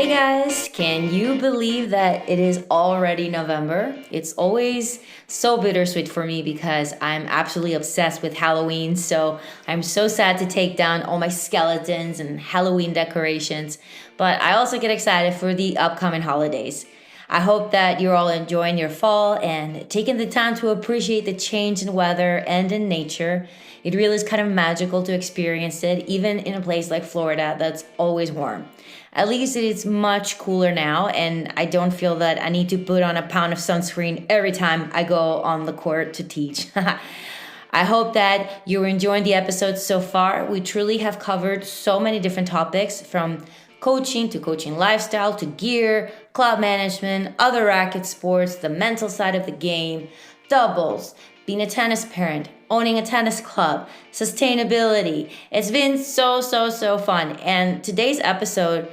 Hey guys, can you believe that it is already November? It's always so bittersweet for me because I'm absolutely obsessed with Halloween. So I'm so sad to take down all my skeletons and Halloween decorations. But I also get excited for the upcoming holidays. I hope that you're all enjoying your fall and taking the time to appreciate the change in weather and in nature. It really is kind of magical to experience it, even in a place like Florida that's always warm. At least it is much cooler now, and I don't feel that I need to put on a pound of sunscreen every time I go on the court to teach. I hope that you're enjoying the episodes so far. We truly have covered so many different topics, from coaching to coaching lifestyle to gear, club management, other racket sports, the mental side of the game, doubles, being a tennis parent, owning a tennis club, sustainability. It's been so fun. And today's episode,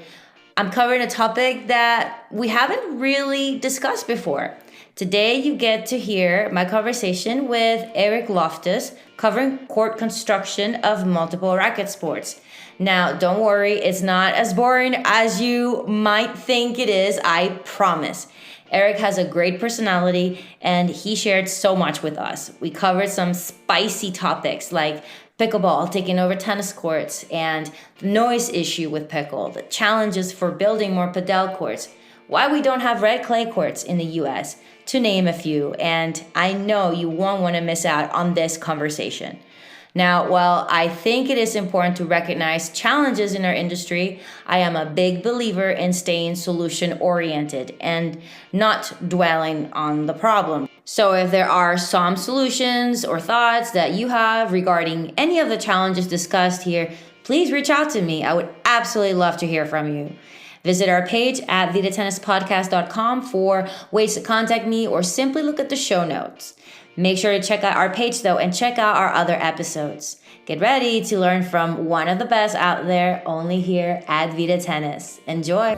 I'm covering a topic that we haven't really discussed before. Today, you get to hear my conversation with Eric Loftus covering court construction of multiple racket sports. Now, don't worry, it's not as boring as you might think it is, I promise. Eric has a great personality and he shared so much with us. We covered some spicy topics like pickleball taking over tennis courts and the noise issue with pickle, the challenges for building more padel courts, why we don't have red clay courts in the US, to name a few. And I know you won't want to miss out on this conversation. Now, while I think it is important to recognize challenges in our industry, I am a big believer in staying solution-oriented and not dwelling on the problem. So if there are some solutions or thoughts that you have regarding any of the challenges discussed here, please reach out to me. I would absolutely love to hear from you. Visit our page at vidatennispodcast.com for ways to contact me, or simply look at the show notes. Make sure to check out our page though and check out our other episodes. Get ready to learn from one of the best out there, only here at Vida Tennis. Enjoy!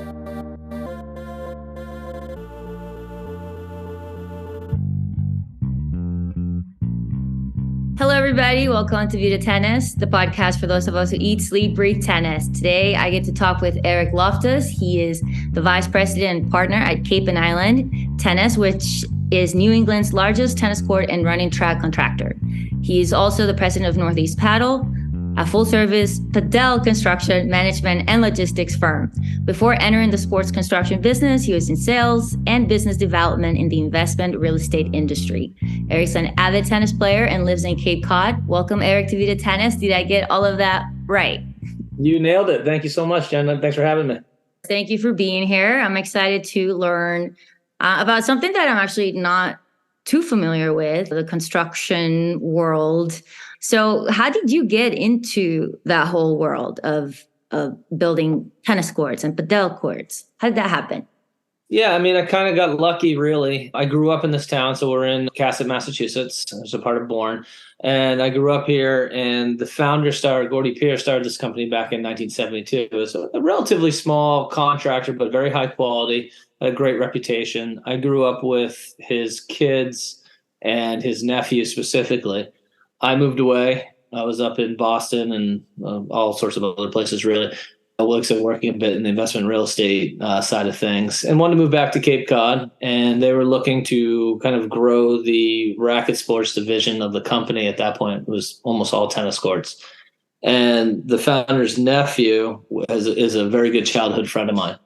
Hello everybody, welcome to Vida Tennis, the podcast for those of us who eat, sleep, breathe tennis. Today I get to talk with Eric Loftus. He is the Vice President and Partner at Cape and Island Tennis, which is New England's largest tennis court and running track contractor. He is also the president of Northeast Padel, a full-service padel construction, management, and logistics firm. Before entering the sports construction business, he was in sales and business development in the investment real estate industry. Eric's an avid tennis player and lives in Cape Cod. Welcome, Eric, to Vida Tennis. Did I get all of that right? You nailed it. Thank you so much, Jen. Thanks for having me. Thank you for being here. I'm excited to learn about something that I'm actually not too familiar with, the construction world. So how did you get into that whole world of building tennis courts and padel courts? How did that happen? Yeah, I mean, I kind of got lucky, really. I grew up in this town, so we're in Cassett, Massachusetts. It's a part of Bourne. And I grew up here, and the founder Gordy Pierce started this company back in 1972. It was a relatively small contractor, but very high quality, had a great reputation. I grew up with his kids and his nephew specifically. I moved away. I was up in Boston and all sorts of other places, really. I was working a bit in the investment real estate side of things, and wanted to move back to Cape Cod. And they were looking to kind of grow the racket sports division of the company. At that point, it was almost all tennis courts. And the founder's nephew is a very good childhood friend of mine.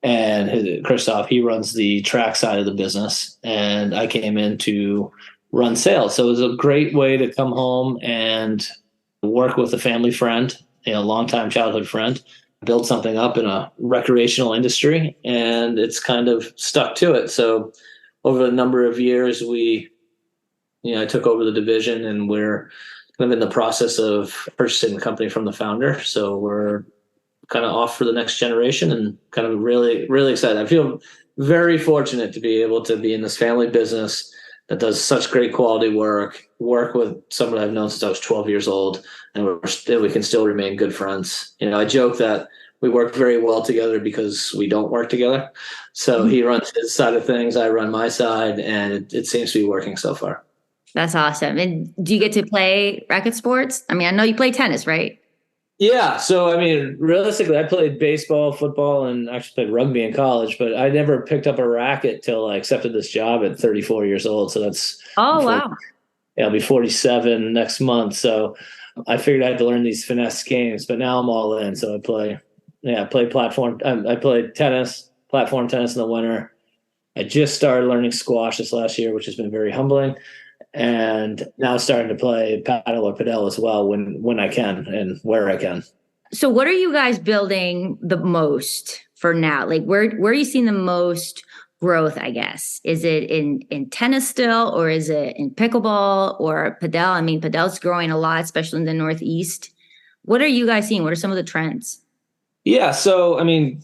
And Christoph, he runs the track side of the business. And I came in to run sales. So it was a great way to come home and work with a family friend, a longtime childhood friend, build something up in a recreational industry, and it's kind of stuck to it. So over a number of years, I took over the division, and we're kind of in the process of purchasing the company from the founder. So we're kind of off for the next generation, and kind of really, really excited. I feel very fortunate to be able to be in this family business that does such great quality work with someone I've known since I was 12 years old, and we can still remain good friends. I joke that we work very well together because we don't work together. So he runs his side of things, I run my side, and it seems to be working so far. That's awesome. And do you get to play racket sports? I mean, I know you play tennis, right? Yeah. So, I mean, realistically, I played baseball, football, and actually played rugby in college, but I never picked up a racket till I accepted this job at 34 years old. So that's Oh, before, wow. yeah, I'll be 47 next month. So I figured I had to learn these finesse games, but now I'm all in. So I play platform. I played tennis, platform tennis in the winter. I just started learning squash this last year, which has been very humbling. And now starting to play paddle or padel as well when I can and where I can. So what are you guys building the most for now? Like where are you seeing the most growth, I guess? Is it in tennis still, or is it in pickleball or padel? I mean, padel's growing a lot, especially in the Northeast. What are you guys seeing? What are some of the trends? Yeah. So, I mean,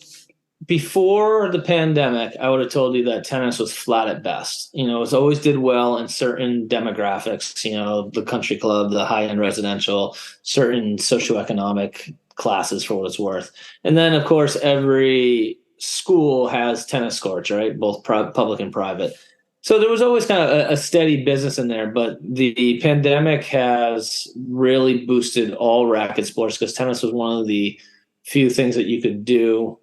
before the pandemic, I would have told you that tennis was flat at best. It's always did well in certain demographics, the country club, the high end residential, certain socioeconomic classes for what it's worth. And then, of course, every school has tennis courts, right? Both public and private. So there was always kind of a steady business in there, but the pandemic has really boosted all racket sports because tennis was one of the few things that you could do.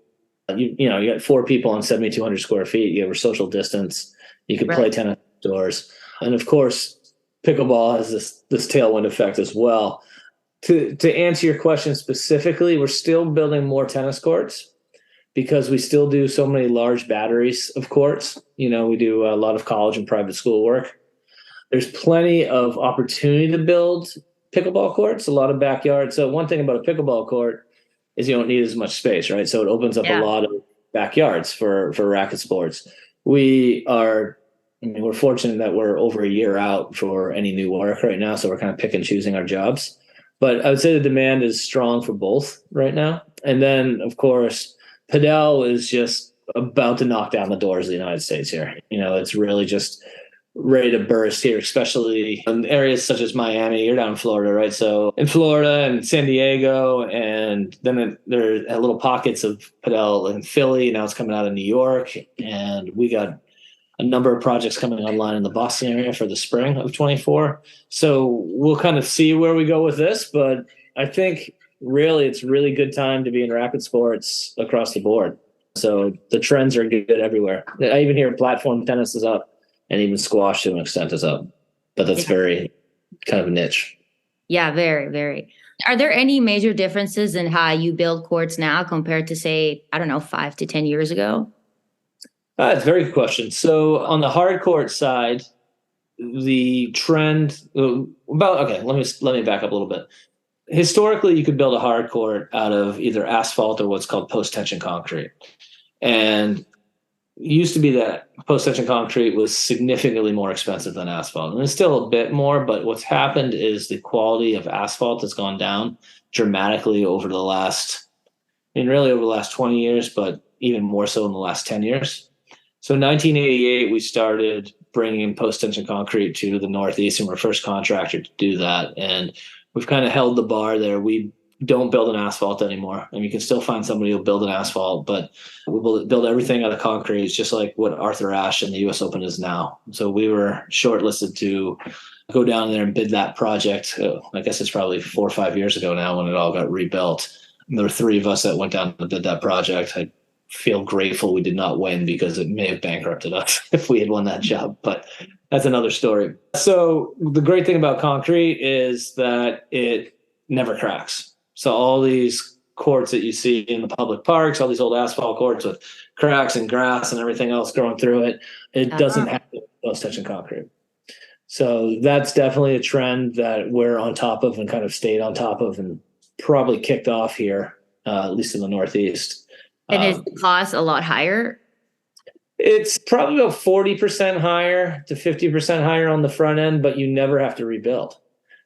You got four people on 7,200 square feet. You have social distance. You could play Right. tennis outdoors, and of course, pickleball has this tailwind effect as well. To answer your question specifically, we're still building more tennis courts because we still do so many large batteries of courts. We do a lot of college and private school work. There's plenty of opportunity to build pickleball courts, a lot of backyard. So one thing about a pickleball court is you don't need as much space, right? So it opens up a Yeah. lot of backyards for racket sports. We're fortunate that we're over a year out for any new work right now. So we're kind of pick and choosing our jobs. But I would say the demand is strong for both right now. And then, of course, Padel is just about to knock down the doors of the United States here. It's really just ready to burst here, especially in areas such as Miami. You're down in Florida, right? So in Florida and San Diego, and then there are little pockets of Padel in Philly. Now it's coming out of New York, and we got a number of projects coming online in the Boston area for the spring of 24. So we'll kind of see where we go with this, but I think really it's really good time to be in racket sports across the board. So the trends are good everywhere. I even hear platform tennis is up, and even squash to an extent is up, but that's Yeah. very kind of a niche. Yeah, very, very. Are there any major differences in how you build courts now compared to, say, I don't know, 5 to 10 years ago? That's a very good question. So on the hard court side, the trend let me back up a little bit. Historically, you could build a hard court out of either asphalt or what's called post tension concrete. And it used to be that post tension concrete was significantly more expensive than asphalt. And it's still a bit more, but what's happened is the quality of asphalt has gone down dramatically over the last 20 years, but even more so in the last 10 years. So in 1988, we started bringing post-tension concrete to the Northeast, and we're first contractor to do that. And we've kind of held the bar there. We don't build an asphalt anymore. And you can still find somebody who'll build an asphalt, but we build everything out of concrete. It's just like what Arthur Ashe and the U.S. Open is now. So we were shortlisted to go down there and bid that project. I guess it's probably 4 or 5 years ago now when it all got rebuilt. And there were three of us that went down and did that project. I feel grateful we did not win because it may have bankrupted us if we had won that job, but that's another story. So the great thing about concrete is that it never cracks. So all these courts that you see in the public parks, all these old asphalt courts with cracks and grass and everything else growing through it, it doesn't have post-tension concrete. So that's definitely a trend that we're on top of and kind of stayed on top of and probably kicked off here, at least in the Northeast. And is the cost a lot higher? It's probably about 40% higher to 50% higher on the front end, but you never have to rebuild.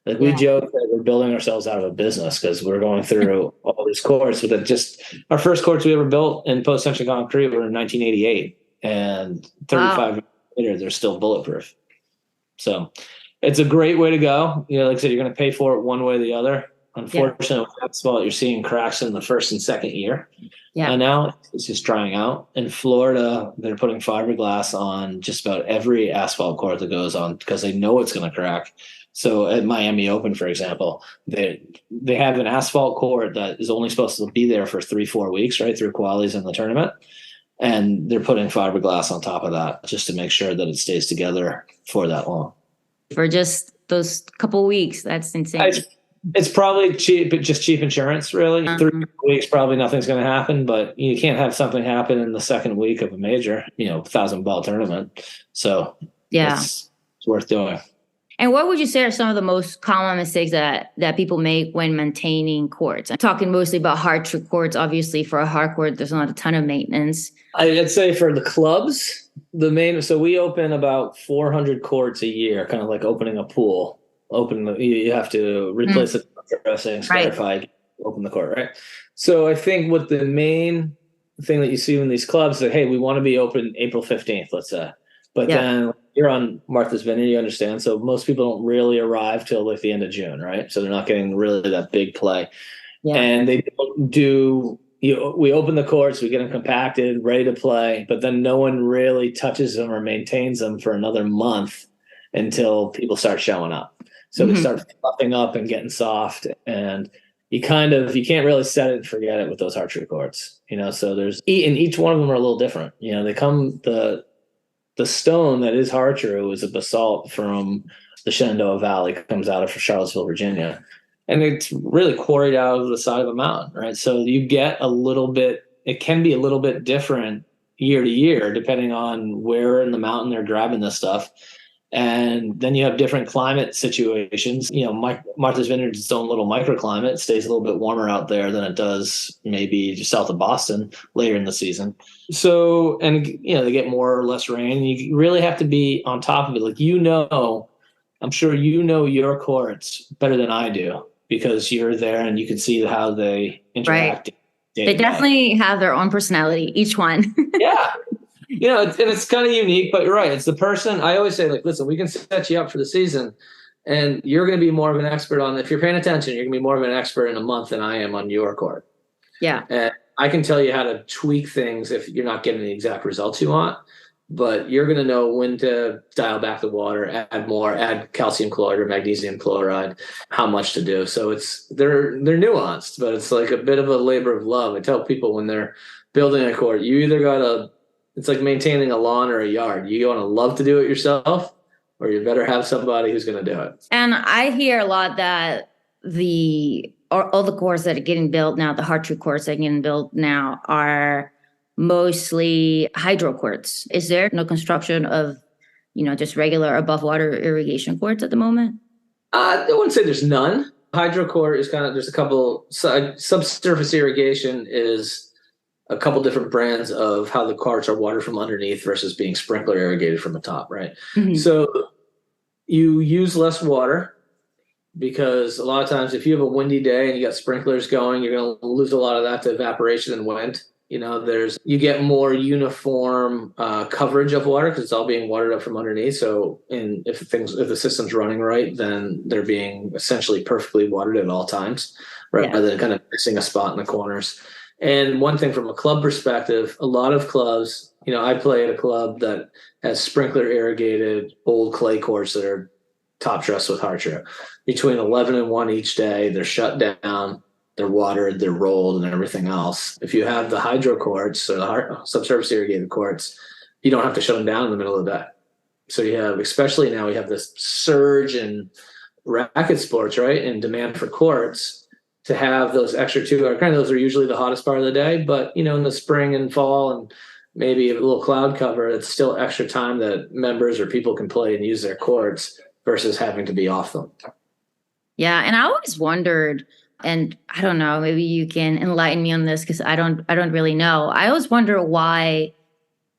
Like we joke that we're building ourselves out of a business because we're going through all these courts. But just our first courts we ever built in post-tension concrete were in 1988, and 35 years later they're still bulletproof. So it's a great way to go. Like I said, you're going to pay for it one way or the other. Unfortunately, with asphalt, you're seeing cracks in the first and second year. Yeah. And now it's just drying out. In Florida, they're putting fiberglass on just about every asphalt court that goes on because they know it's going to crack. So at Miami Open, for example, they have an asphalt court that is only supposed to be there for 3-4 weeks, right, through qualies in the tournament. And they're putting fiberglass on top of that just to make sure that it stays together for that long. For just those couple weeks. That's insane. It's probably cheap, but just cheap insurance, really. 3 weeks, probably nothing's going to happen, but you can't have something happen in the second week of a major, 1,000-ball tournament. So it's worth doing. And what would you say are some of the most common mistakes that people make when maintaining courts? I'm talking mostly about hard trick courts. Obviously, for a hard court, there's not a ton of maintenance. I'd say for the clubs, so we open about 400 courts a year, kind of like opening a pool. You have to replace the dressing, clarify, open the court, right? So I think what the main thing that you see in these clubs is, hey, we want to be open April 15th, let's say. But then you're on Martha's Vineyard, you understand. So most people don't really arrive till like the end of June, right? So they're not getting really that big play. Yeah. And they don't we open the courts, we get them compacted, ready to play, but then no one really touches them or maintains them for another month until people start showing up. So they start fluffing up and getting soft, and you can't really set it and forget it with those archery courts, so and each one of them are a little different. The stone that is Hartrue is a basalt from the Shenandoah Valley, comes out of Charlottesville, Virginia. And it's really quarried out of the side of a mountain, right? So you get it can be a little bit different year to year, depending on where in the mountain they're grabbing this stuff. And then you have different climate situations. Martha's Vineyard is its own little microclimate. It stays a little bit warmer out there than it does maybe just south of Boston later in the season. So, and they get more or less rain. You really have to be on top of it. Like, I'm sure your courts better than I do because you're there and you can see how they interact. Right. They definitely have their own personality, each one. Yeah. And it's kind of unique, but you're right. It's the person. I always say, like, listen, we can set you up for the season, and you're going to be more of an expert if you're paying attention, you're going to be more of an expert in a month than I am on your court. Yeah. And I can tell you how to tweak things if you're not getting the exact results you want, but you're going to know when to dial back the water, add calcium chloride or magnesium chloride, how much to do. So they're nuanced, but it's like a bit of a labor of love. I tell people when they're building a court, you either it's like maintaining a lawn or a yard. You want to love to do it yourself, or you better have somebody who's going to do it. And I hear a lot that all the courts that are getting built now, the Hartrue courts that are getting built now, are mostly hydro courts. Is there no construction of, just regular above water irrigation courts at the moment? I wouldn't say there's none. Hydro court is there's a couple. Subsurface irrigation is a couple different brands of how the courts are watered from underneath versus being sprinkler irrigated from the top, right? Mm-hmm. So you use less water because a lot of times if you have a windy day and you got sprinklers going, you're going to lose a lot of that to evaporation and wind. You get more uniform coverage of water because it's all being watered up from underneath. So if the system's running right, then they're being essentially perfectly watered at all times, rather than kind of missing a spot in the corners. And one thing from a club perspective, a lot of clubs, I play at a club that has sprinkler irrigated old clay courts that are top dressed with Hartrue. Between 11 and 1 each day, they're shut down, they're watered, they're rolled, and everything else. If you have the hydro courts or the subsurface irrigated courts, you don't have to shut them down in the middle of the day. So especially now, we have this surge in racket sports, right? And demand for courts. To have those extra 2 hours, those are usually the hottest part of the day, but in the spring and fall and maybe a little cloud cover, it's still extra time that members or people can play and use their courts versus having to be off them. Yeah, and I always wondered, and I don't know, maybe you can enlighten me on this because I don't really know. I always wonder why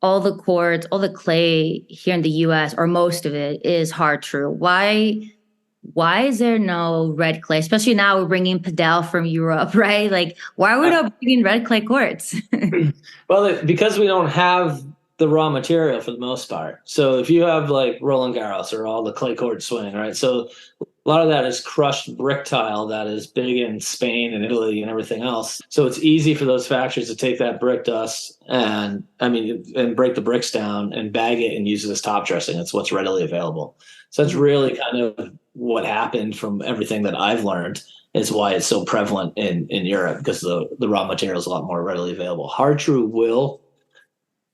all the courts, all the clay here in the U.S., or most of it, is Hartrue. Why is there no red clay? Especially now we're bringing Padel from Europe, right? Like, why are we not bringing red clay courts? Well, because we don't have the raw material for the most part. So if you have like Roland Garros or all the clay court swing, right? So A lot of that is crushed brick tile that is big in Spain and Italy and everything else. So it's easy for those factories to take that brick dust and break the bricks down and bag it and use it as top dressing. It's what's readily available. So that's really kind of what happened from everything that I've learned, is why it's so prevalent in Europe, because the raw material is a lot more readily available. Hard True will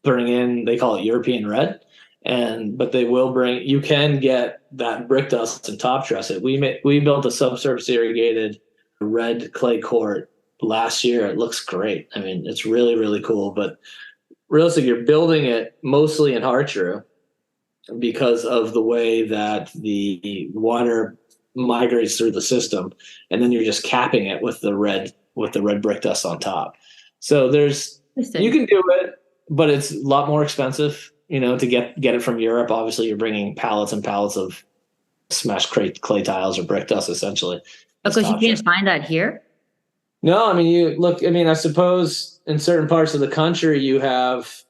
bring in, they call it European red. But they will bring, you can get that brick dust and top dress it. We built a subsurface irrigated red clay court last year. It looks great. I mean, it's really, really cool, but realistically, you're building it mostly in Hard True because of the way that the water migrates through the system. And then you're just capping it with the red brick dust on top. So you can do it, but it's a lot more expensive. To get it from Europe. Obviously, you're bringing pallets and pallets of smashed clay tiles or brick dust, essentially. Because you can't find that here? No, I mean, I suppose in certain parts of the country you have,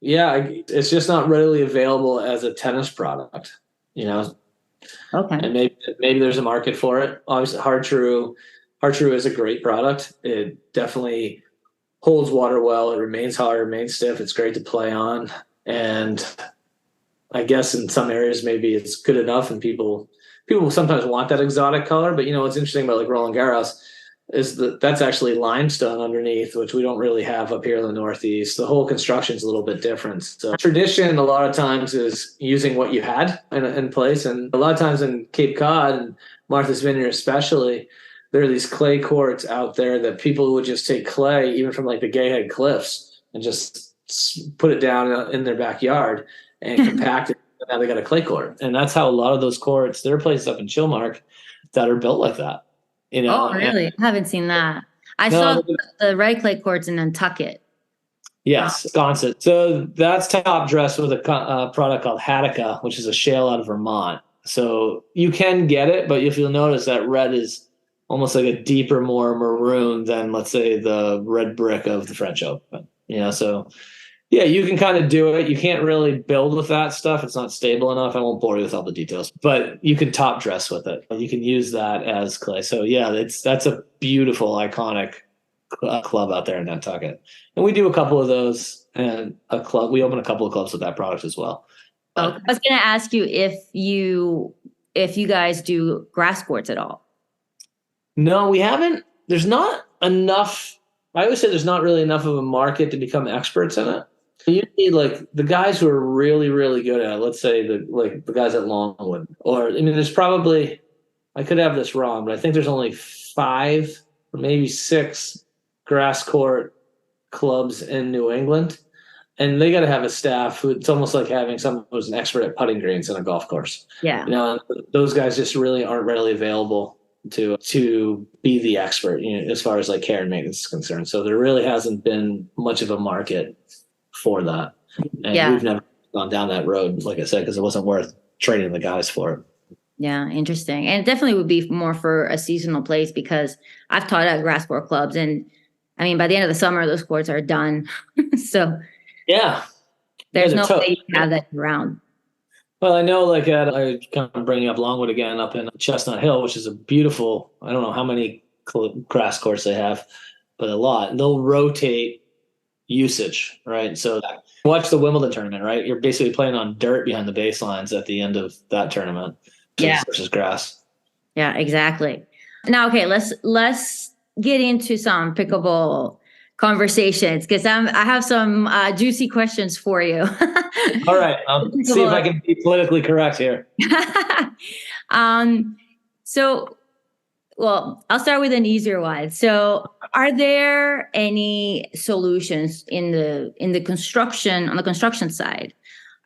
it's just not readily available as a tennis product, Okay. And maybe there's a market for it. Obviously, Hard True is a great product. It definitely holds water well. It remains hard, remains stiff. It's great to play on. And I guess in some areas maybe it's good enough, and people sometimes want that exotic color. But what's interesting about like Roland Garros is that's actually limestone underneath, which we don't really have up here in the Northeast. The whole construction is a little bit different. So tradition a lot of times is using what you had in place, and a lot of times in Cape Cod and Martha's Vineyard especially, there are these clay courts out there that people would just take clay, even from like the Gay Head Cliffs, and just put it down in their backyard and compact it. Now they got a clay court. And that's how a lot of those courts, there are places up in Chilmark that are built like that. Oh, really? I haven't seen that. I saw the red clay courts in Nantucket. Yes, Wisconsin. So that's top dressed with a product called Hatica, which is a shale out of Vermont. So you can get it, but if you'll notice that red is almost like a deeper, more maroon than, let's say, the red brick of the French Open. So yeah, you can kind of do it. You can't really build with that stuff. It's not stable enough. I won't bore you with all the details, but you can top dress with it. You can use that as clay. So yeah, that's a beautiful, iconic club out there in Nantucket. And we do a couple of those, and we open a couple of clubs with that product as well. I was going to ask you if you guys do grass courts at all. No, we haven't. There's not enough. I always say there's not really enough of a market to become experts in it. You need like the guys who are really, really good at it. Let's say the guys at Longwood, there's probably, I could have this wrong, but I think there's only 5 or maybe 6 grass court clubs in New England. And they got to have a staff who, it's almost like having someone who's an expert at putting greens in a golf course. Yeah. Those guys just really aren't readily available to be the expert, as far as like care and maintenance is concerned. So there really hasn't been much of a market for that. And we've never gone down that road, like I said, because it wasn't worth training the guys for it. Yeah, interesting. And it definitely would be more for a seasonal place, because I've taught at grass court clubs, and I mean, by the end of the summer, those courts are done. So yeah, there's no way you can have that around. Well, I know, like I kind of bringing up Longwood again, up in Chestnut Hill, which is a beautiful, I don't know how many grass courts they have, but a lot. And they'll rotate usage, right? So watch the Wimbledon tournament, right? You're basically playing on dirt behind the baselines at the end of that tournament. Versus grass. Yeah, exactly. Now, okay, let's get into some pickleball conversations, because I have some juicy questions for you. All right, I'll see if I can be politically correct here. Well, I'll start with an easier one. So, are there any solutions in the construction, on the construction side?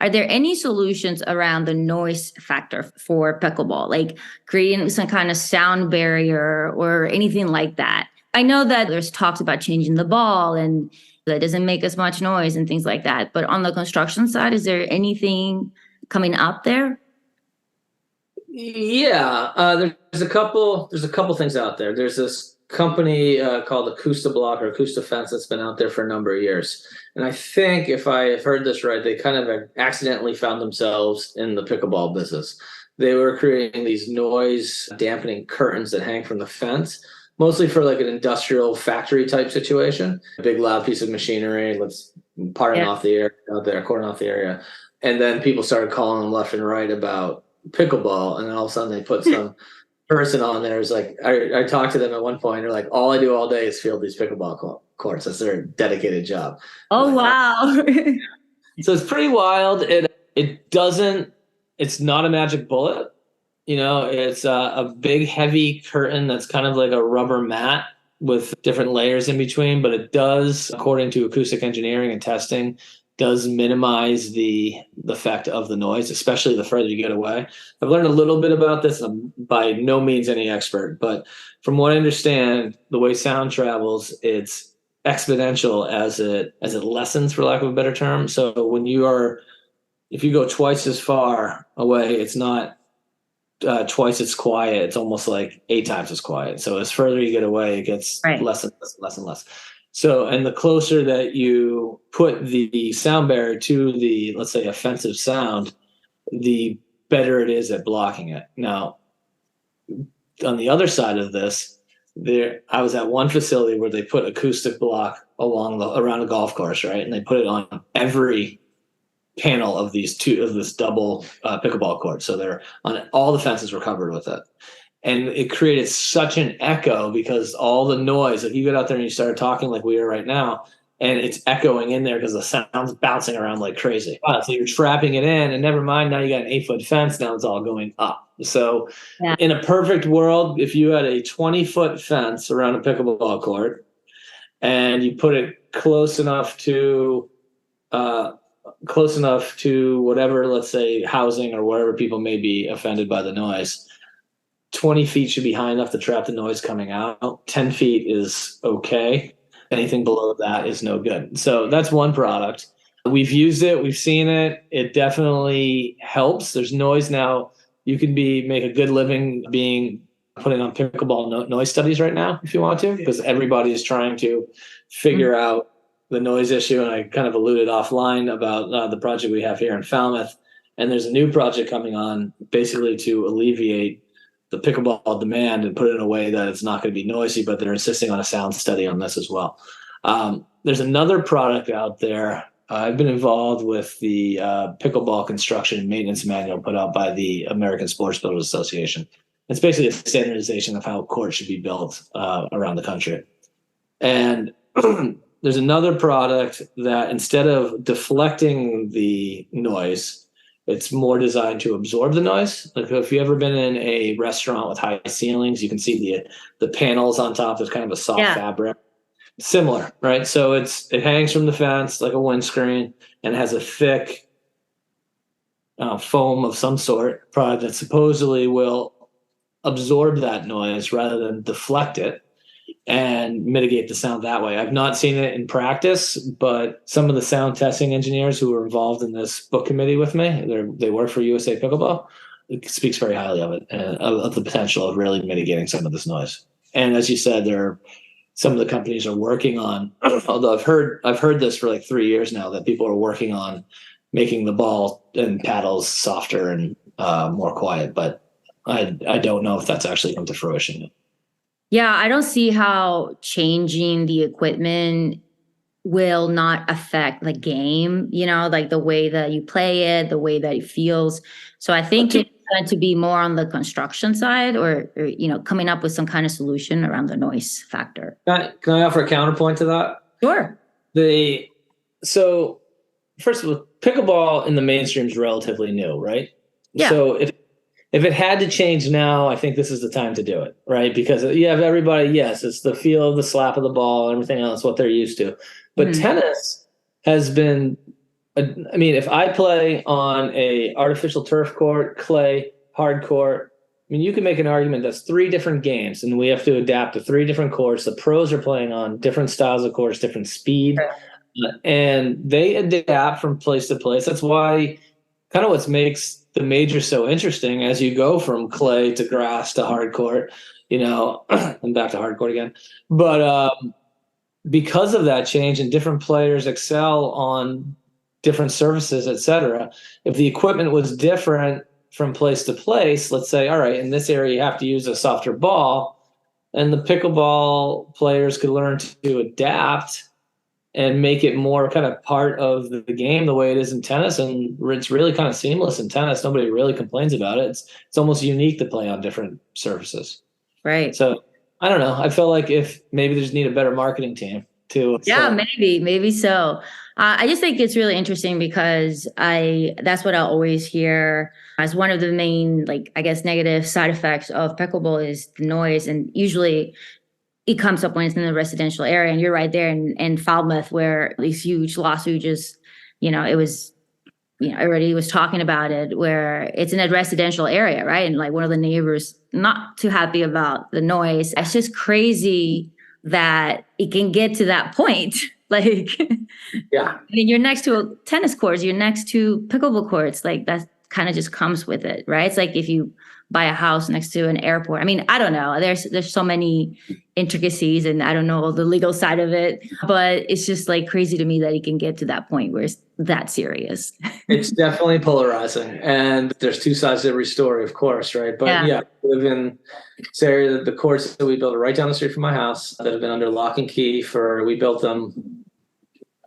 Are there any solutions around the noise factor for pickleball, like creating some kind of sound barrier or anything like that? I know that there's talks about changing the ball and that doesn't make as much noise and things like that. But on the construction side, is there anything coming up there? Yeah, there's a couple things out there. There's this company called Acoustablock or Acoustafence that's been out there for a number of years. And I think, if I have heard this right, they kind of accidentally found themselves in the pickleball business. they were creating these noise dampening curtains that hang from the fence, mostly for like an industrial factory type situation. A big loud piece of machinery, let's parting off the area out there, cordon off the area. And then people started calling them left and right about pickleball, and then all of a sudden they put some person on there. Is like I talked to them at one point. They're like, all I do all day is field these pickleball courts. That's their dedicated job. Oh, like, wow. So it's pretty wild. It doesn't. It's not a magic bullet. It's a big heavy curtain that's kind of like a rubber mat with different layers in between, but it does, according to acoustic engineering and testing, does minimize the effect of the noise, especially the further you get away. I've learned a little bit about this. I'm by no means any expert, but from what I understand, the way sound travels, it's exponential as it lessens, for lack of a better term. So if you go twice as far away, it's not twice as quiet. It's almost like 8 times as quiet. So as further you get away, it gets less and less. So, and the closer that you put the sound barrier to the, let's say, offensive sound, the better it is at blocking it. Now, on the other side of this, I was at one facility where they put acoustic block around a golf course, right? And they put it on every panel of this double pickleball court. So they're on all the fences were covered with it. And it created such an echo because all the noise, if you get out there and you start talking like we are right now, and it's echoing in there because the sound's bouncing around like crazy. So you're trapping it in, and never mind, now you got an 8-foot fence, now it's all going up. So in a perfect world, if you had a 20-foot fence around a pickleball court and you put it close enough to whatever, let's say, housing or wherever people may be offended by the noise, 20 feet should be high enough to trap the noise coming out. 10 feet is okay. Anything below that is no good. So that's one product. We've used it. We've seen it. It definitely helps. There's noise now. You can make a good living putting on pickleball noise studies right now if you want to, because everybody is trying to figure out the noise issue. And I kind of alluded offline about the project we have here in Falmouth. And there's a new project coming on basically to alleviate the pickleball demand and put it in a way that it's not going to be noisy, but they're insisting on a sound study on this as well. There's another product out there. I've been involved with the pickleball construction and maintenance manual put out by the American Sports Builders Association. It's basically a standardization of how courts should be built around the country. And there's another product that instead of deflecting the noise, it's more designed to absorb the noise. Like if you've ever been in a restaurant with high ceilings, you can see the panels on top. There's kind of a soft fabric. Similar, right? So it hangs from the fence like a windscreen and has a thick foam of some sort product that supposedly will absorb that noise rather than deflect it and mitigate the sound that way. I've not seen it in practice, but some of the sound testing engineers who were involved in this book committee with me, they work for USA Pickleball, it speaks very highly of it and of the potential of really mitigating some of this noise. And as you said, some of the companies are working on, although I've heard this for like 3 years now, that people are working on making the ball and paddles softer and more quiet, but I don't know if that's actually come to fruition. Yeah, I don't see how changing the equipment will not affect the game, like the way that you play it, the way that it feels. So I think it's going to be more on the construction side or coming up with some kind of solution around the noise factor. Can I offer a counterpoint to that? Sure. So first of all, pickleball in the mainstream is relatively new, right? Yeah. So if it had to change now, I think this is the time to do it, right? Because you have everybody, yes, it's the feel of the slap of the ball, everything else, what they're used to. But tennis has been, if I play on a artificial turf court, clay, hard court, you can make an argument that's 3 different games, and we have to adapt to 3 different courts. The pros are playing on different styles of courts, different speed, and they adapt from place to place. That's why kind of what makes the major so interesting as you go from clay to grass to hard court, and back to hard court again. But because of that change and different players excel on different surfaces, et cetera, if the equipment was different from place to place. Let's say, all right, in this area, you have to use a softer ball. And the pickleball players could learn to adapt and make it more kind of part of the game the way it is in tennis. And it's really kind of seamless in tennis. Nobody really complains about it. It's almost unique to play on different surfaces. Right. So I don't know. I feel like if maybe they just need a better marketing team too. Yeah, maybe so. I just think it's really interesting because that's what I always hear as one of the main, like, I guess, negative side effects of pickleball is the noise. And usually it comes up when it's in the residential area. And you're right there in Falmouth, where these huge lawsuit just, it was, everybody was talking about it, where it's in a residential area, right? And like one of the neighbors not too happy about the noise. It's just crazy that it can get to that point. Like, yeah, I mean, you're next to tennis courts, you're next to pickleball courts. Like that kind of just comes with it, right? It's like if you buy a house next to an airport. I mean, I don't know. There's so many intricacies, and I don't know the legal side of it, but it's just like crazy to me that it can get to that point where it's that serious. It's definitely polarizing, and there's two sides to every story, of course, right? But yeah, I live in this area. The courts that we built are right down the street from my house that have been under lock and key we built them,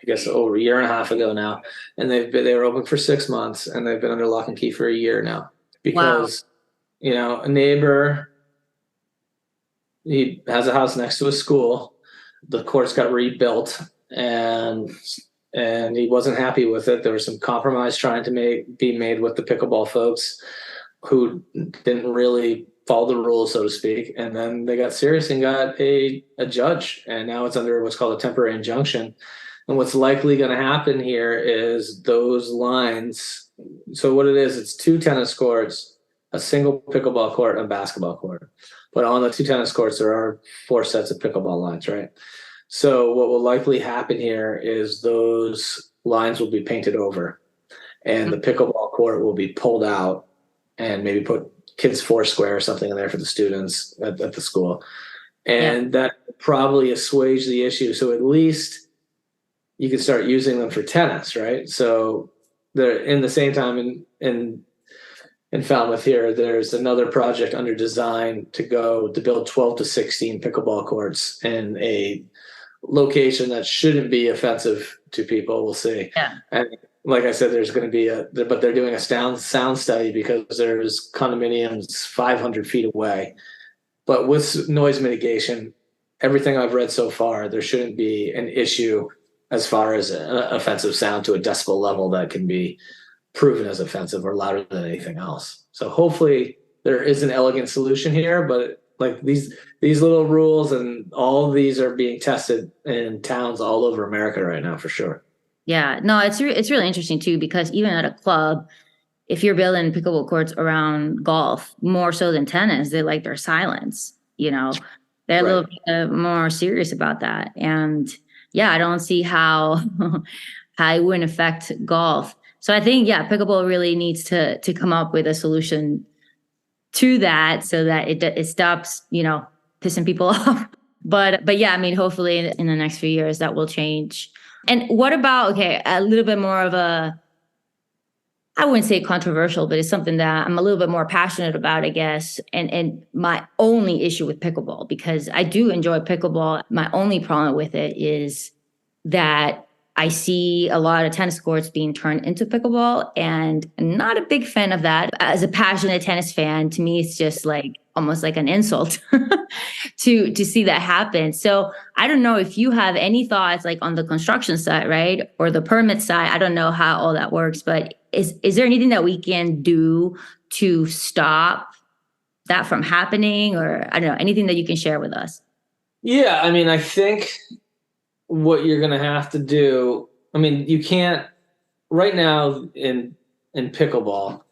I guess, over a year and a half ago now, and they were open for 6 months, and they've been under lock and key for a year now because a neighbor, he has a house next to a school. The courts got rebuilt, and he wasn't happy with it. There was some compromise trying to be made with the pickleball folks who didn't really follow the rules, so to speak. And then they got serious and got a judge, and now it's under what's called a temporary injunction. And what's likely going to happen here is those lines. So what it is, it's 2 tennis courts, a single pickleball court, and a basketball court. But on the 2 tennis courts, there are 4 sets of pickleball lines, right? So what will likely happen here is those lines will be painted over, and the pickleball court will be pulled out, and maybe put kids Foursquare or something in there for the students at the school. And that will probably assuage the issue. So at least you can start using them for tennis, right? So they're in the same time in Falmouth here, there's another project under design to build 12 to 16 pickleball courts in a location that shouldn't be offensive to people. We'll see. Yeah. And like I said, there's going to be but they're doing a sound study because there's condominiums 500 feet away. But with noise mitigation, everything I've read so far, there shouldn't be an issue as far as offensive sound to a decibel level that can be proven as offensive or louder than anything else. So hopefully there is an elegant solution here, but like these little rules and all of these are being tested in towns all over America right now for sure. Yeah, no, it's really interesting too, because even at a club, if you're building pickleball courts around golf, more so than tennis, they like their silence, they're a little bit more serious about that. And yeah, I don't see how it wouldn't affect golf. So I think, pickleball really needs to come up with a solution to that so that it stops, pissing people off. But yeah, I mean, hopefully in the next few years that will change. And what about, a little bit more of I wouldn't say controversial, but it's something that I'm a little bit more passionate about, I guess. And my only issue with pickleball, because I do enjoy pickleball, my only problem with it is that I see a lot of tennis courts being turned into pickleball, and I'm not a big fan of that. As a passionate tennis fan, to me, it's just like almost like an insult to see that happen. So I don't know if you have any thoughts like on the construction side, right? Or the permit side. I don't know how all that works, but is there anything that we can do to stop that from happening? Or I don't know, anything that you can share with us? Yeah, I mean, I think what you're going to have to do, I mean, you can't right now in pickleball,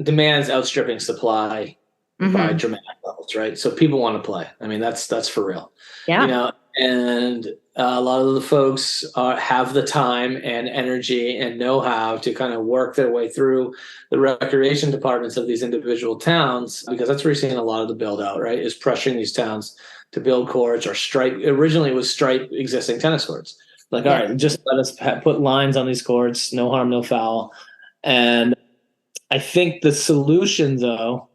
demand's outstripping supply by dramatic levels, right? So people want to play. I mean, that's for real. Yeah. And a lot of the folks have the time and energy and know-how to kind of work their way through the recreation departments of these individual towns, because that's where you're seeing a lot of the build out, right? Is pressuring these towns to build courts or stripe. Originally it was stripe existing tennis courts. Like, all right, just let us put lines on these courts, no harm, no foul. And I think the solution, though,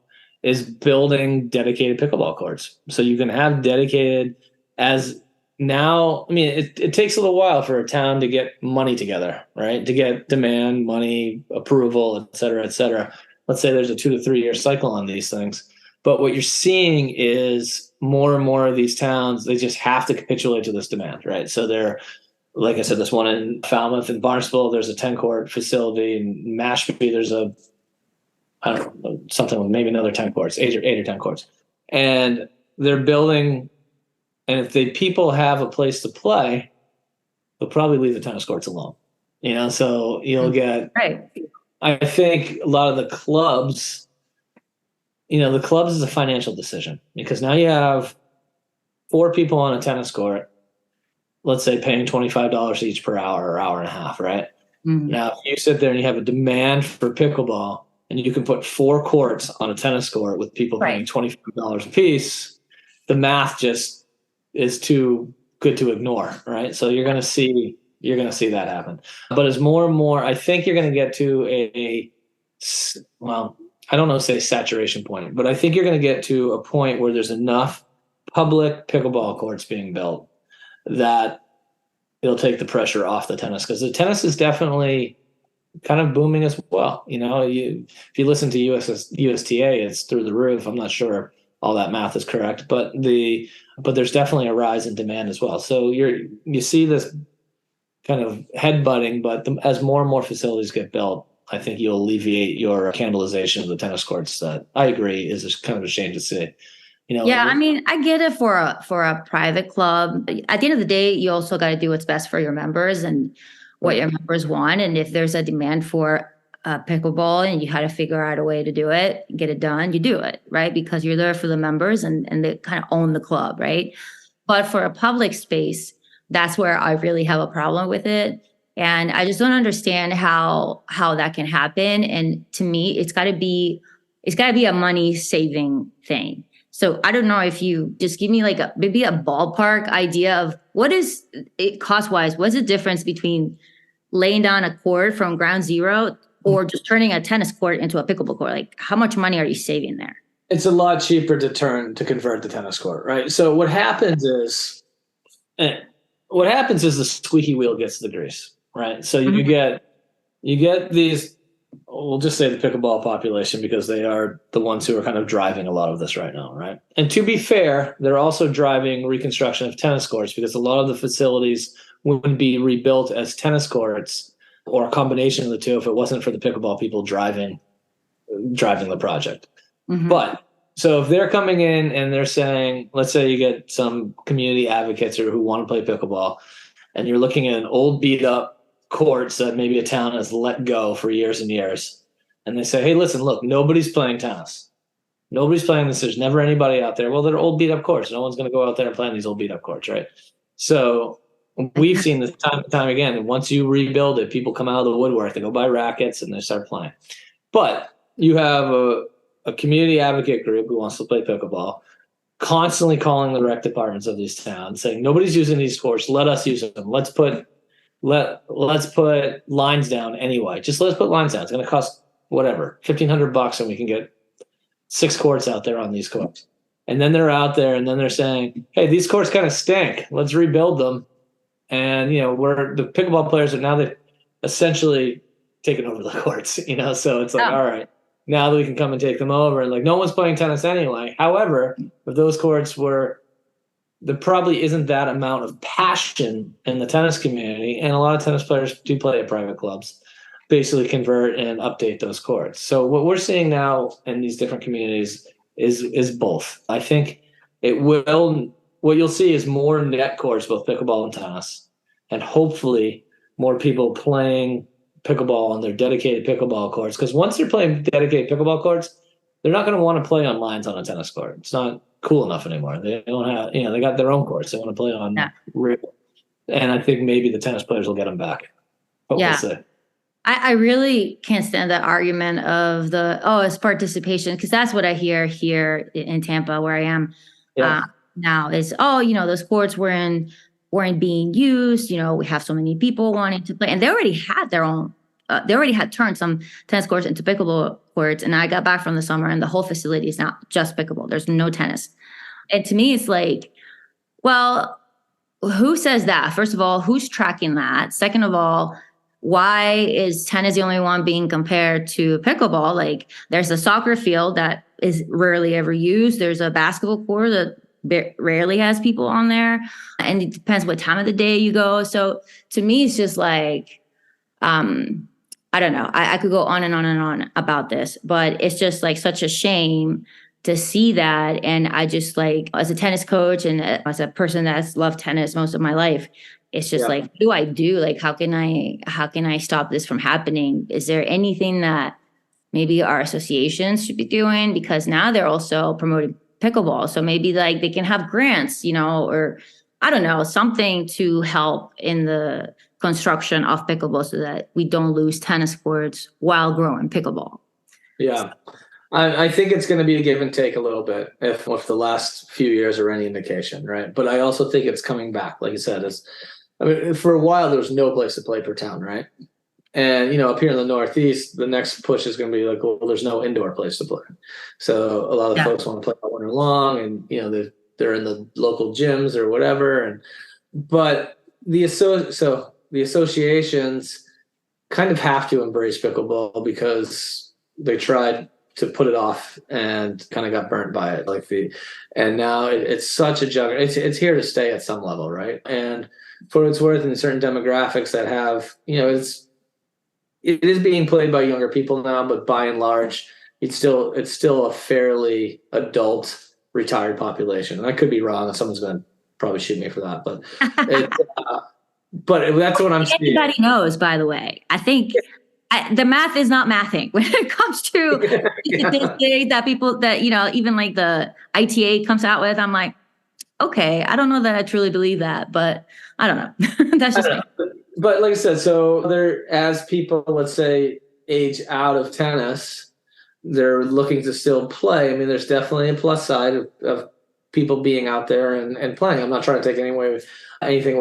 is building dedicated pickleball courts. So you can have dedicated as now. I mean, it takes a little while for a town to get money together, right? To get demand, money, approval, et cetera, et cetera. Let's say there's a 2 to 3 year cycle on these things. But what you're seeing is more and more of these towns, they just have to capitulate to this demand, right? So they're, like I said, this one in Falmouth and Barnstable, there's a 10 court facility. In Mashpee, there's I don't know, something with maybe another 10 courts, eight or 10 courts. And they're building, and if the people have a place to play, they'll probably leave the tennis courts alone. So you'll get, Right. I think a lot of the clubs, the clubs is a financial decision, because now you have 4 people on a tennis court, let's say paying $25 each per hour or hour and a half, right? Mm-hmm. Now, if you sit there and you have a demand for pickleball, and you can put 4 courts on a tennis court with people paying $25 a piece, the math just is too good to ignore, right? So you're going to see that happen. But as more and more, I think you're going to get to well, I don't know, say saturation point, but I think you're going to get to a point where there's enough public pickleball courts being built that it'll take the pressure off the tennis, because the tennis is definitely kind of booming as well. If you listen to USTA, it's through the roof. I'm not sure all that math is correct, but there's definitely a rise in demand as well. So you see this kind of headbutting, but as more and more facilities get built, I think you'll alleviate your cannibalization of the tennis courts. That I agree is kind of a shame to see. Yeah, I mean, I get it for a private club. At the end of the day, you also got to do what's best for your members and what your members want. And if there's a demand for pickleball and you had to figure out a way to do it, get it done, you do it, right? Because you're there for the members and they kind of own the club, right? But for a public space, that's where I really have a problem with it. And I just don't understand how that can happen. And to me, it's got to be a money saving thing. So I don't know if you just give me like maybe a ballpark idea of what is it cost wise. What's the difference between laying down a court from ground zero or just turning a tennis court into a pickleball court? Like, how much money are you saving there? It's a lot cheaper to convert the tennis court, right? So what happens is the squeaky wheel gets the grease, right? So you get these. We'll just say the pickleball population, because they are the ones who are kind of driving a lot of this right now, right? And to be fair, they're also driving reconstruction of tennis courts, because a lot of the facilities wouldn't be rebuilt as tennis courts, or a combination of the two, if it wasn't for the pickleball people driving the project. Mm-hmm. But so if they're coming in and they're saying, let's say you get some community advocates who want to play pickleball, and you're looking at an old beat up courts that maybe a town has let go for years and years. And they say, hey, listen, look, nobody's playing tennis. Nobody's playing this. There's never anybody out there. Well, they're old beat up courts. No one's going to go out there and play in these old beat up courts, right? So we've seen this time and time again. And once you rebuild it, people come out of the woodwork. They go buy rackets and they start playing. But you have a community advocate group who wants to play pickleball, constantly calling the rec departments of these towns, saying, nobody's using these courts. Let us use them. Let's put lines down anyway. Just let's put lines down. It's going to cost whatever, $1,500, and we can get 6 courts out there on these courts. And then they're out there, and then they're saying, hey, these courts kind of stink. Let's rebuild them. And, the pickleball players are now, they've essentially taken over the courts, so it's like, all right, now that we can come and take them over, and like, no one's playing tennis anyway. However, if those courts there probably isn't that amount of passion in the tennis community, and a lot of tennis players do play at private clubs, basically convert and update those courts. So what we're seeing now in these different communities is both. I think what you'll see is more net courts, both pickleball and tennis, and hopefully more people playing pickleball on their dedicated pickleball courts. Because once they're playing dedicated pickleball courts, they're not going to want to play on lines on a tennis court. It's not cool enough anymore. They don't have, they got their own courts. They want to play on real. And I think maybe the tennis players will get them back. Yeah. I really can't stand that argument of it's participation, because that's what I hear here in Tampa, where I am now is, those courts weren't being used. We have so many people wanting to play, and they already had their own they already had turned some tennis courts into pickleball courts. And I got back from the summer and the whole facility is now just pickleball. There's no tennis. And to me, it's like, well, who says that? First of all, who's tracking that? Second of all, why is tennis the only one being compared to pickleball? Like, there's a soccer field that is rarely ever used. There's a basketball court that rarely has people on there. And it depends what time of the day you go. So to me, it's just like, I don't know. I could go on and on and on about this, but it's just like such a shame to see that. And I just like, as a tennis coach and as a person that's loved tennis most of my life, it's just like, what do I do? Like, how can I stop this from happening? Is there anything that maybe our associations should be doing? Because now they're also promoting pickleball. So maybe like they can have grants, or I don't know, something to help in the construction of pickleball so that we don't lose tennis courts while growing pickleball. Yeah. I think it's going to be a give and take a little bit if the last few years are any indication, right? But I also think it's coming back. Like you said, for a while, there was no place to play per town, right? And, up here in the Northeast, the next push is going to be like, well, there's no indoor place to play. So a lot of folks want to play all winter long and, they're in the local gyms or whatever. But the associations kind of have to embrace pickleball because they tried to put it off and kind of got burnt by it. And now it's such a juggernaut. It's here to stay at some level, right? And for what it's worth, in certain demographics that have, it is being played by younger people now, but by and large, it's still a fairly adult retired population. And I could be wrong, and someone's going to probably shoot me for that, but but that's what I'm seeing. Everybody knows, by the way. I think the math is not mathing when it comes to statistics that people that, even like the ITA comes out with. I'm like, okay, I don't know that I truly believe that, but I don't know. That's just me. But like I said, so as people, let's say, age out of tennis, they're looking to still play. I mean, there's definitely a plus side of people being out there and playing. I'm not trying to take anything away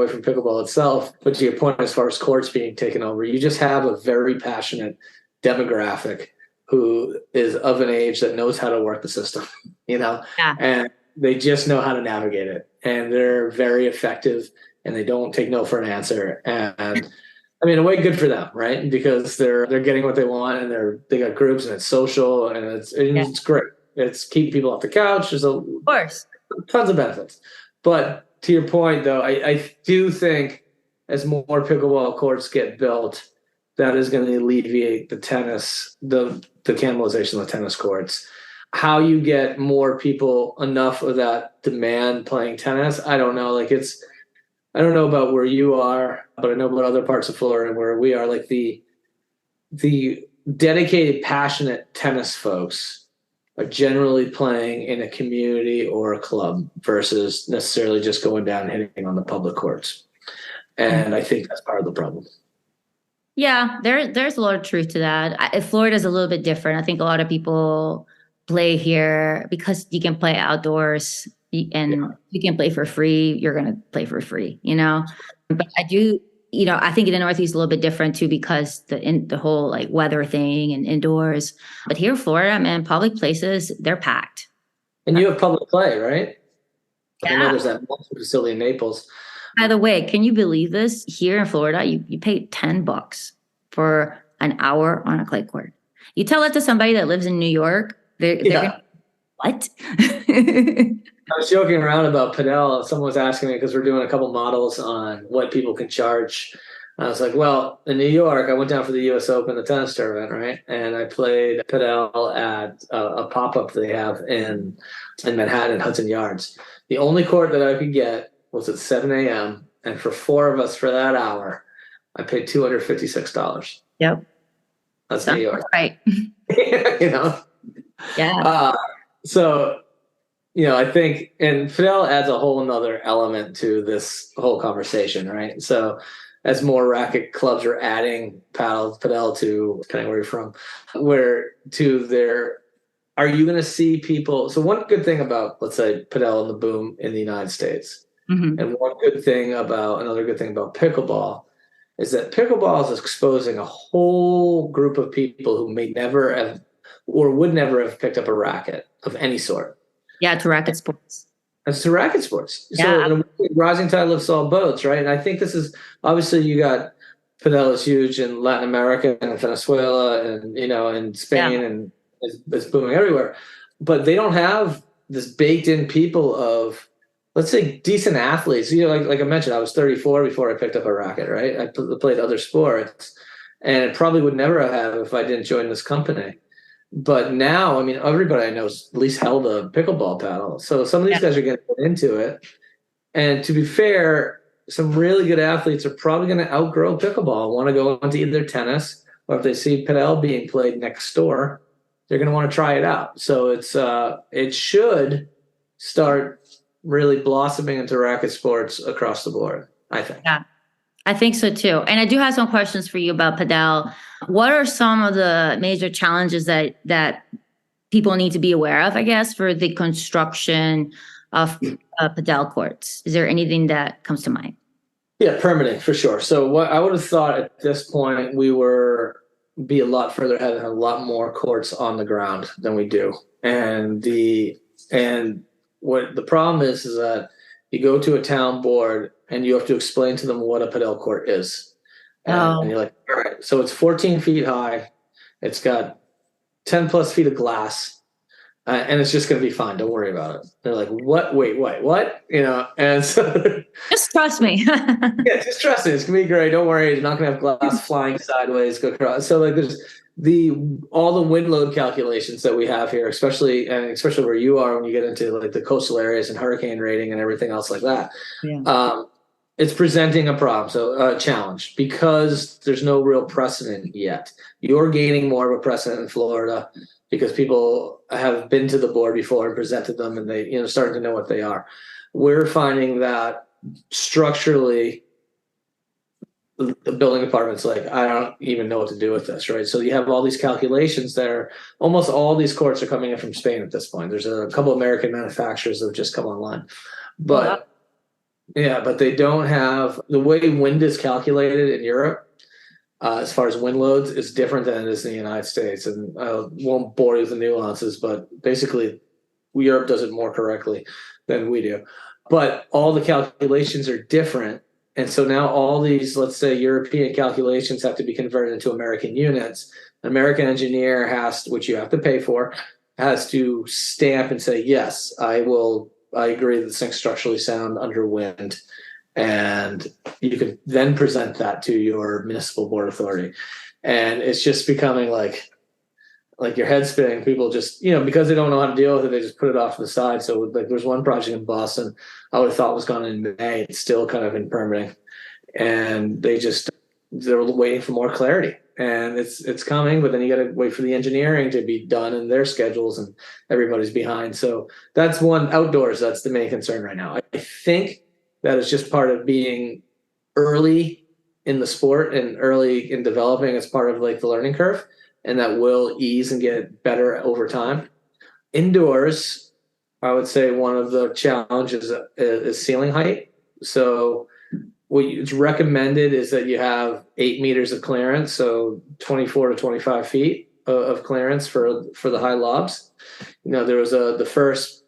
from pickleball itself, but to your point, as far as courts being taken over, you just have a very passionate demographic who is of an age that knows how to work the system, and they just know how to navigate it, and they're very effective, and they don't take no for an answer. And I mean, in a way, good for them, right? Because they're getting what they want, and they got groups, and it's social, and it's great. It's keeping people off the couch. There's of course tons of benefits. But to your point, though, I do think as more pickleball courts get built, that is going to alleviate the cannibalization of the tennis courts. How you get more people, enough of that demand playing tennis, I don't know. I don't know about where you are, but I know about other parts of Florida where we are. Like the dedicated, passionate tennis folks are generally playing in a community or a club versus necessarily just going down and hitting on the public courts. And I think that's part of the problem. Yeah, there's a lot of truth to that. Florida's a little bit different. I think a lot of people play here because you can play outdoors and you can play for free. You're going to play for free, But I do, I think in the Northeast a little bit different too because the whole like weather thing and indoors. But here in Florida, man, public places, they're packed. And you have public play, right? Yeah. I know there's that facility in Naples. By the way, can you believe this? Here in Florida, you pay $10 for an hour on a clay court. You tell it to somebody that lives in New York, they're gonna, what? I was joking around about Padel. Someone was asking me because we're doing a couple models on what people can charge. I was like, well, in New York, I went down for the U.S. Open, the tennis tournament, right? And I played Padel at a pop-up they have in Manhattan, Hudson Yards. The only court that I could get was at 7 a.m. And for four of us for that hour, I paid $256. Yep. That's New York. Right. Yeah. So, I think, and Padel adds a whole another element to this whole conversation, right? So as more racket clubs are adding Padel to, depending where you're from, are you going to see people? So one good thing about, let's say, Padel and the boom in the United States, and another good thing about pickleball is that pickleball is exposing a whole group of people who may never have or would never have picked up a racket of any sort. Yeah, to racket sports. It's to racket sports. So Yeah. in a way, rising tide lifts all boats, right? And I think this is obviously you got Padel is huge in Latin America and Venezuela and and Spain and it's booming everywhere. But they don't have this baked in people of, let's say, decent athletes. Like I mentioned, I was 34 before I picked up a racket, right? I played other sports, and it probably would never have if I didn't join this company. But now, I mean, everybody I know has at least held a pickleball paddle. So some of these guys are getting into it. And to be fair, some really good athletes are probably going to outgrow pickleball, want to go into either tennis, or if they see padel being played next door, they're going to want to try it out. So it should start really blossoming into racket sports across the board, I think. Yeah, I think so too. And I do have some questions for you about padel. What are some of the major challenges that people need to be aware of, I guess, for the construction of padel courts? Is there anything that comes to mind? Yeah, permitting for sure. So what I would have thought at this point, we were be a lot further ahead and have a lot more courts on the ground than we do. And what the problem is that you go to a town board and you have to explain to them what a padel court is. And you're like, all right, so it's 14 feet high. It's got 10 plus feet of glass. And it's just going to be fine. Don't worry about it. They're like, what? Wait, what? And so just trust me. Yeah, just trust me. It's going to be great. Don't worry. You're not going to have glass flying sideways, go across. So like there's all the wind load calculations that we have here, especially where you are when you get into like the coastal areas and hurricane rating and everything else like that. Yeah. It's presenting a problem, so a challenge, because there's no real precedent yet. You're gaining more of a precedent in Florida because people have been to the board before and presented them, and they starting to know what they are. We're finding that structurally, the building department's like, I don't even know what to do with this, right? So you have all these calculations there. Almost all these courts are coming in from Spain at this point. There's a couple American manufacturers that have just come online, but but they don't have the way wind is calculated in Europe. As far as wind loads, is different than it is in the United States, and I won't bore you with the nuances, but basically, Europe does it more correctly than we do. But all the calculations are different. And so now all these, let's say, European calculations have to be converted into American units. An American engineer which you have to pay for, has to stamp and say, yes, I agree that this thing's structurally sound under wind. And you can then present that to your municipal board authority. And it's just becoming like your head spinning. People just, because they don't know how to deal with it, they just put it off to the side. So like there's one project in Boston I would have thought was gone in May. It's still kind of in permitting. And they're waiting for more clarity. And it's coming, but then you got to wait for the engineering to be done in their schedules, and everybody's behind. So that's one outdoors. That's the main concern right now. I think that is just part of being early in the sport and early in developing as part of like the learning curve, and that will ease and get better over time. Indoors, I would say one of the challenges is ceiling height. So it's recommended is that you have 8 meters of clearance, so 24 to 25 feet of clearance for the high lobs. There was the first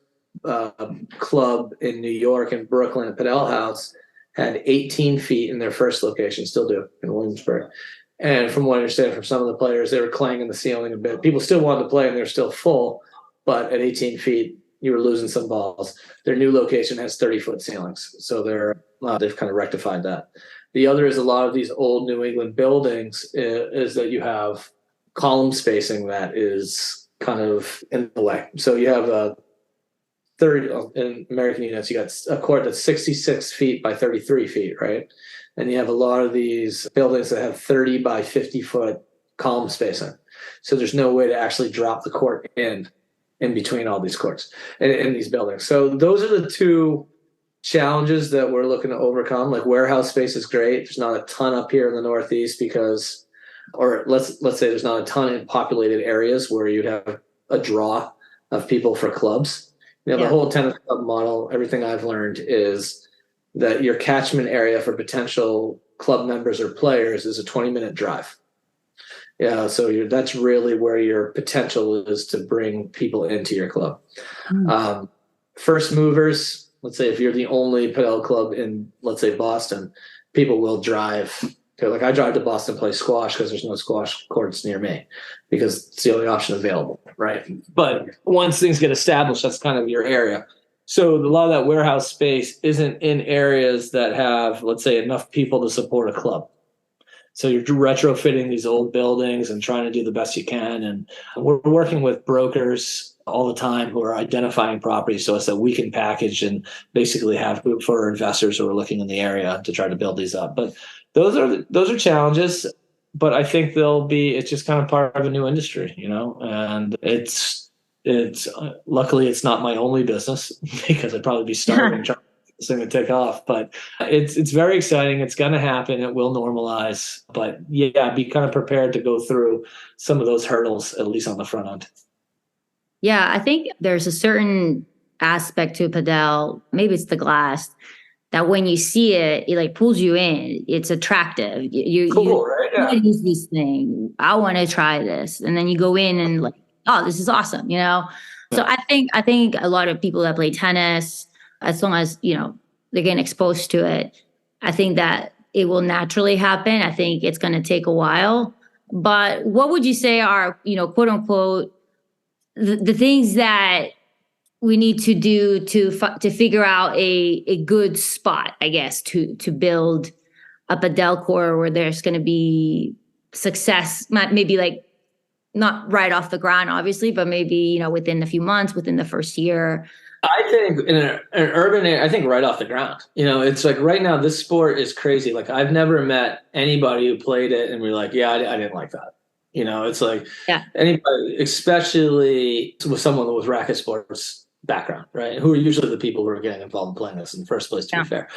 club in New York and Brooklyn, Padel House, had 18 feet in their first location, still do in Williamsburg. And from what I understand from some of the players, they were clanging the ceiling a bit. People still wanted to play and they're still full, but at 18 feet, you were losing some balls. Their new location has 30-foot ceilings, so they've kind of rectified that. The other is a lot of these old New England buildings is that you have column spacing that is kind of in the way. So you have 30 in American units, you got a court that's 66 feet by 33 feet, right? And you have a lot of these buildings that have 30 by 50 foot column spacing. So there's no way to actually drop the court in between all these courts in these buildings. So those are the two challenges that we're looking to overcome. Like warehouse space is great. There's not a ton up here in the Northeast or let's say there's not a ton in populated areas where you'd have a draw of people for clubs. The whole tennis club model, everything I've learned is that your catchment area for potential club members or players is a 20-minute drive. Yeah, so that's really where your potential is to bring people into your club. First movers, let's say if you're the only padel club in, let's say, Boston, people will drive. Like, I drive to Boston to play squash because there's no squash courts near me because it's the only option available, right? But once things get established, that's kind of your area. So a lot of that warehouse space isn't in areas that have, let's say, enough people to support a club. So you're retrofitting these old buildings and trying to do the best you can. And we're working with brokers all the time who are identifying properties so that we can package and basically have for investors who are looking in the area to try to build these up. But those are challenges. But I think it's just kind of part of a new industry, and it's luckily it's not my only business because I'd probably be starving trying this thing to take off, but it's very exciting. It's going to happen. It will normalize, but yeah, be kind of prepared to go through some of those hurdles, at least on the front end. Yeah, I think there's a certain aspect to padel, maybe it's the glass, that when you see it, it like pulls you in. It's attractive. Cool, right? Yeah. Use this thing. I want to try this, and then you go in and like, oh, this is awesome, So I think a lot of people that play tennis, as long as, they're getting exposed to it, I think that it will naturally happen. I think it's going to take a while. But what would you say are, quote unquote, the things that we need to do to figure out a good spot, I guess, to build a padel court where there's going to be success, maybe like not right off the ground, obviously, but maybe, within a few months, within the first year? I think in an urban area, I think right off the ground. It's like right now this sport is crazy. Like, I've never met anybody who played it and we're like, yeah, I didn't like that. It's like anybody, especially with someone with racket sports background, right? Who are usually the people who are getting involved in playing this in the first place, to be fair.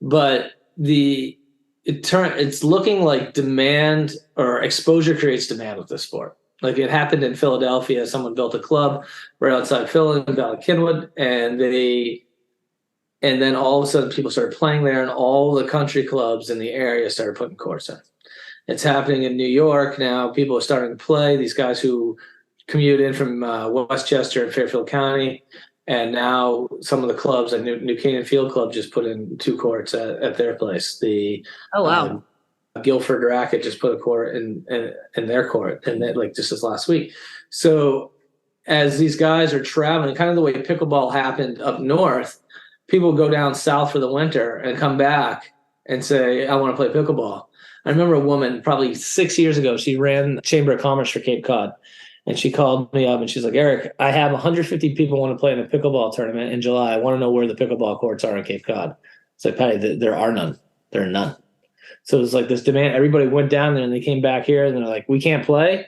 But it's looking like demand or exposure creates demand with this sport. Like, it happened in Philadelphia. Someone built a club right outside Philly in Valley Kinwood, and then all of a sudden people started playing there, and all the country clubs in the area started putting courts in. It's happening in New York now. People are starting to play. These guys who commute in from Westchester and Fairfield County, and now some of the clubs, like New Canaan Field Club, just put in 2 courts at their place. Oh wow. Guilford Racquet just put a court in their court, and then, like, just this last week. So as these guys are traveling, kind of the way pickleball happened up north, people go down south for the winter and come back and say, I want to play pickleball. I remember a woman probably 6 years ago, she ran Chamber of Commerce for Cape Cod. And she called me up and she's like, Eric, I have 150 people want to play in a pickleball tournament in July. I want to know where the pickleball courts are in Cape Cod. It's like, Patty, there are none. There are none. So it's like this demand. Everybody went down there and they came back here and they're like, we can't play.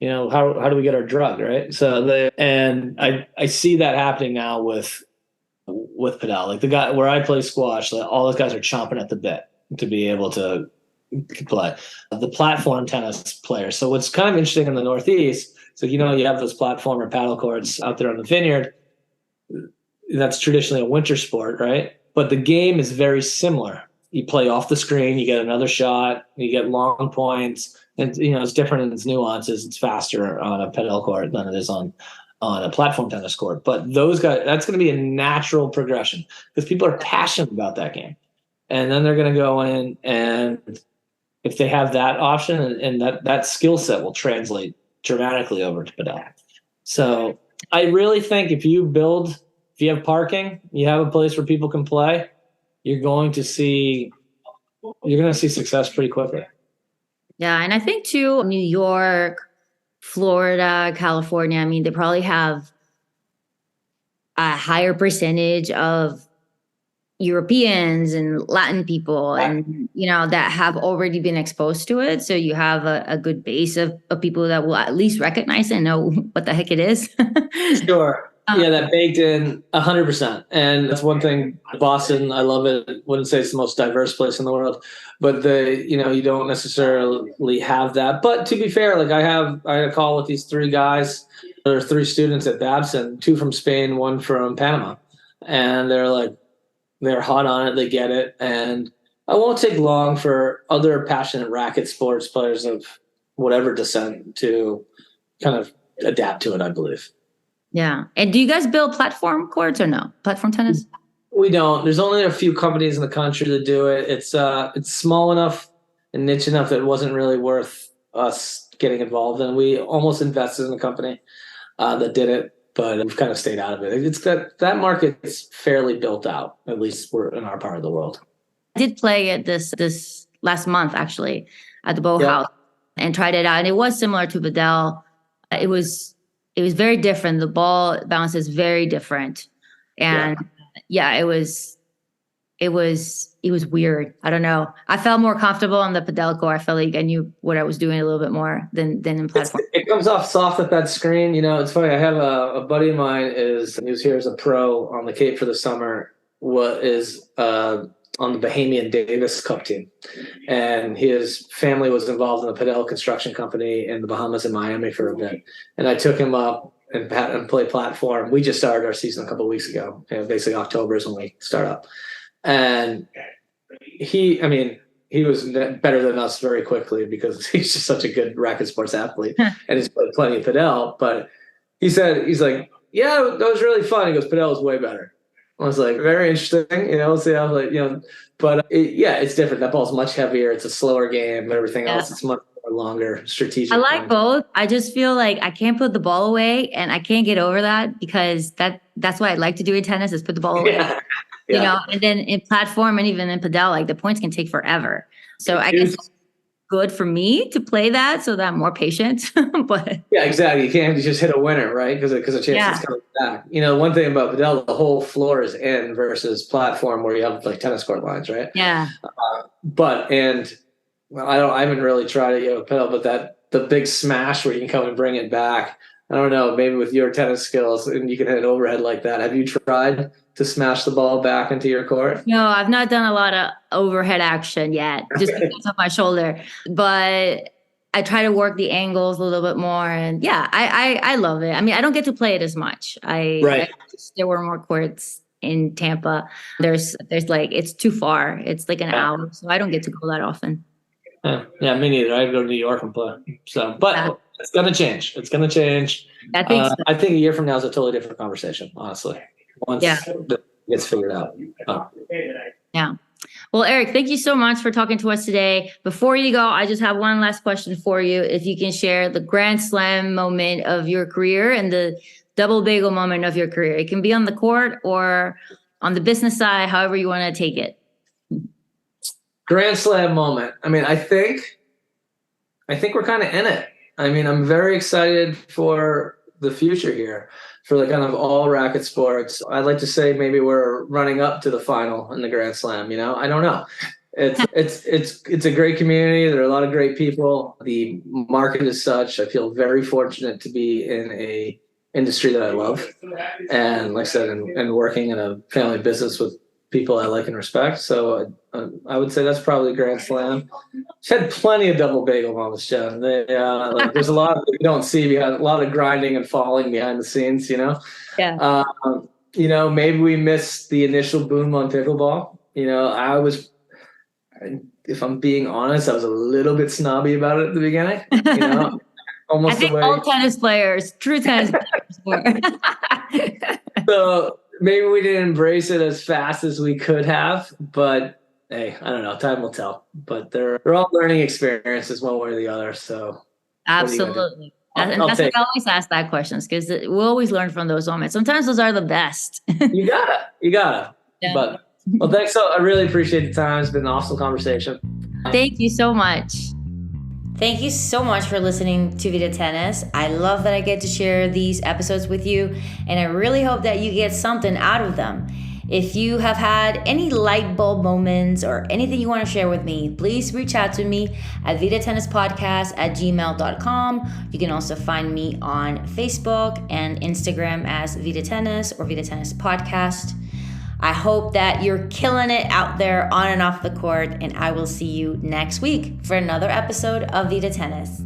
How do we get our drug, right? So I see that happening now with padel. Like, the guy where I play squash, all those guys are chomping at the bit to be able to play. The platform tennis players. So what's kind of interesting in the Northeast, so you have those platform or paddle courts out there on the vineyard. That's traditionally a winter sport, right? But the game is very similar. You play off the screen, you get another shot, you get long points, and it's different in its nuances. It's faster on a padel court than it is on a platform tennis court. But those guys, that's going to be a natural progression because people are passionate about that game, and then they're going to go in, and if they have that option, and that skill set will translate dramatically over to padel. So I really think if you have parking, you have a place where people can play, you're going to see success pretty quickly. Yeah. And I think too, New York, Florida, California, I mean, they probably have a higher percentage of Europeans and Latin people and, that have already been exposed to it. So you have a good base of people that will at least recognize and know what the heck it is. Sure. Yeah, that baked in 100%. And that's one thing. Boston, I love it. Wouldn't say it's the most diverse place in the world, but you don't necessarily have that. But to be fair, like I had a call with these 3 guys. There are 3 students at Babson, 2 from Spain, 1 from Panama. And they're hot on it. They get it. And I won't take long for other passionate racket sports players of whatever descent to kind of adapt to it, I believe. Yeah. And do you guys build platform courts or no? Platform tennis? We don't. There's only a few companies in the country that do it. It's small enough and niche enough that it wasn't really worth us getting involved in. We almost invested in a company that did it, but we've kind of stayed out of it. It's that market is fairly built out. At least we're in our part of the world. I did play it this last month actually at the Bow House and tried it out, and it was similar to Padel. It was very different. The ball bounce is very different, and it was weird. I don't know. I felt more comfortable on the Padel court. I felt like I knew what I was doing a little bit more than in platform. It comes off soft at that screen. It's funny. I have a buddy of mine he was here as a pro on the Cape for the summer. On the Bahamian Davis Cup team. And his family was involved in the Padel construction company in the Bahamas and Miami for a bit. And I took him up and play platform. We just started our season a couple of weeks ago. Basically October is when we start up. And he was better than us very quickly because he's just such a good racket sports athlete. And he's played plenty of Padel. But he's like, yeah, that was really fun. He goes, Padel is way better. I was like, very interesting, see how, but it's different. That ball's much heavier. It's a slower game, but everything else, it's much more longer, strategic. I like both. I just feel like I can't put the ball away, and I can't get over that because that's what I like to do in tennis is put the ball away, and then in platform and even in Padel, like the points can take forever. So I guess it's good for me to play that so that I'm more patient. But yeah, exactly. You can't just hit a winner, right? Because a chance is coming back. One thing about Padel, the whole floor is in versus platform where you have like tennis court lines, right? Yeah. I haven't really tried it yet with Padel, but the big smash where you can come and bring it back. I don't know, maybe with your tennis skills and you can hit an overhead like that. Have you tried to smash the ball back into your court? No, I've not done a lot of overhead action yet, just because of my shoulder. But I try to work the angles a little bit more, and I love it. I mean, I don't get to play it as much. There were more courts in Tampa. There's like it's too far. It's like an hour, so I don't get to go that often. Yeah, me neither. I go to New York and play. So, but it's gonna change. It's gonna change. I think so. I think a year from now is a totally different conversation, honestly. Once it gets figured out. Yeah. Well, Eric, thank you so much for talking to us today. Before you go, I just have one last question for you. If you can share the Grand Slam moment of your career and the double bagel moment of your career. It can be on the court or on the business side, however you want to take it. Grand Slam moment. I mean, I think we're kind of in it. I mean, I'm very excited for the future here for the kind of all racket sports. I'd like to say maybe we're running up to the final in the Grand Slam. I don't know. It's a great community. There are a lot of great people. The market is such. I feel very fortunate to be in a industry that I love, and like I said, and working in a family business with people I like and respect. So I would say that's probably Grand Slam. I've had plenty of double bagel moments, Jen. There's a lot that you don't see behind, a lot of grinding and falling behind the scenes, Yeah. Maybe we missed the initial boom on pickleball. If I'm being honest, I was a little bit snobby about it at the beginning. Almost I think all tennis players, true tennis players were. So maybe we didn't embrace it as fast as we could have, but hey, I don't know. Time will tell. But they're all learning experiences one way or the other. So absolutely. That's why I always ask that question, because we always learn from those moments. Sometimes those are the best. You gotta. Yeah. But well, thanks. So I really appreciate the time. It's been an awesome conversation. Thank you so much. Thank you so much for listening to Vida Tennis. I love that I get to share these episodes with you, and I really hope that you get something out of them. If you have had any light bulb moments or anything you want to share with me, please reach out to me at vidatennispodcast@gmail.com. You can also find me on Facebook and Instagram as Vida Tennis or Vida Tennis Podcast. I hope that you're killing it out there on and off the court, and I will see you next week for another episode of Vida Tennis.